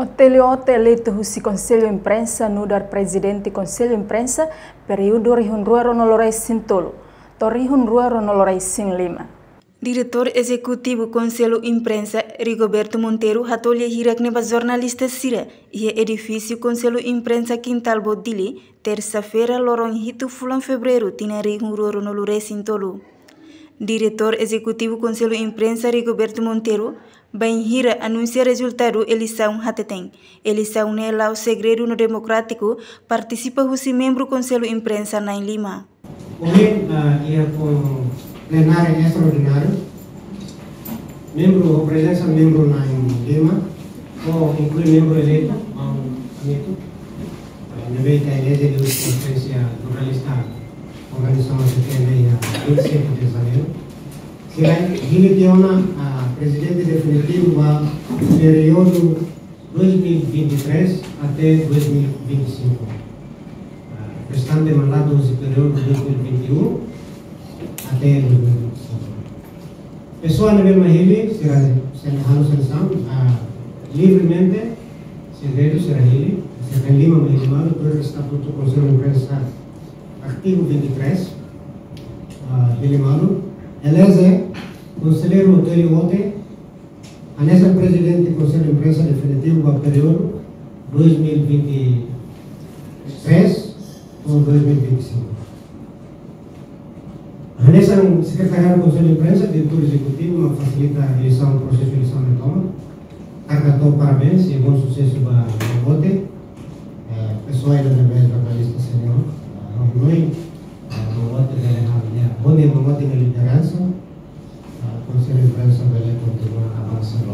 Oteliote eleito husi Conselho Imprensa no dar Presidente Conselho Imprensa período rihun rua ronolorai sintolo, torihun rua ronolorai sin lima. Diretor Executivo Conselho Imprensa Rigoberto Monteiro hatolhe hirak neba jornalistas sira e edifício Conselho Imprensa Quintal Bodili terça-feira lorong hitu fulan fevereiro tina rihun rua ronolorai sintolo. Diretor Executivo Conselho Imprensa Rigoberto Monteiro bem hira anuncia resultado eleição hateteng. Eleição nela o segredo no democrático participa husi membro Conselho Imprensa na Lima. Hoje ia com plenário extraordinário, membro presença membro na Lima, ou inclui membro eleito ao amigo, neve que a igreja de conferência jornalista organização a 25 de janeiro. Será eletiona a presidente definitivo do período 2023 até 2025. Restante mandato do período 2021 até 2025. Pessoa nível Mahili será seleção livremente, segredo será ele, será Lima Mahili, pelo Estatuto do Conselho de Imprensa, artigo 23, Limano. Elege conselheiro Oteliote, anessa presidente do Conselho de Imprensa definitivo para o período 2023 ou 2025. Anessa secretário do Conselho de Imprensa, diretor executivo, facilita a eleição, o processo de eleição de toma. Arcatou parabéns e bom sucesso para o vote. Pessoal da jornalista senhor, nós onde o voto na liderança, o Conselho de Imprensa vai continuar avançando.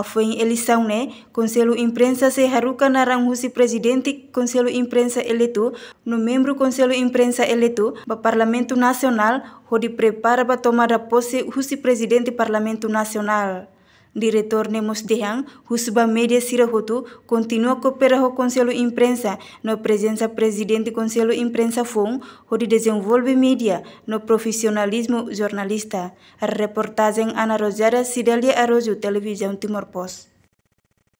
Foi em eleição, Conselho Imprensa se haruka narang husi Presidente Conselho Imprensa eleito, no membro Conselho Imprensa eleito, para Parlamento Nacional, onde prepara para tomar a posse husi Presidente Parlamento Nacional. Diretor Nemos Dehang, Husba Media Sirahutu, continua a cooperar com o Conselho Imprensa, na presença Presidente Conselho Imprensa FON, onde desenvolve mídia, no profissionalismo jornalista. A reportagem Ana Rosária, Cidália Arrojo, Televisão Timor Post.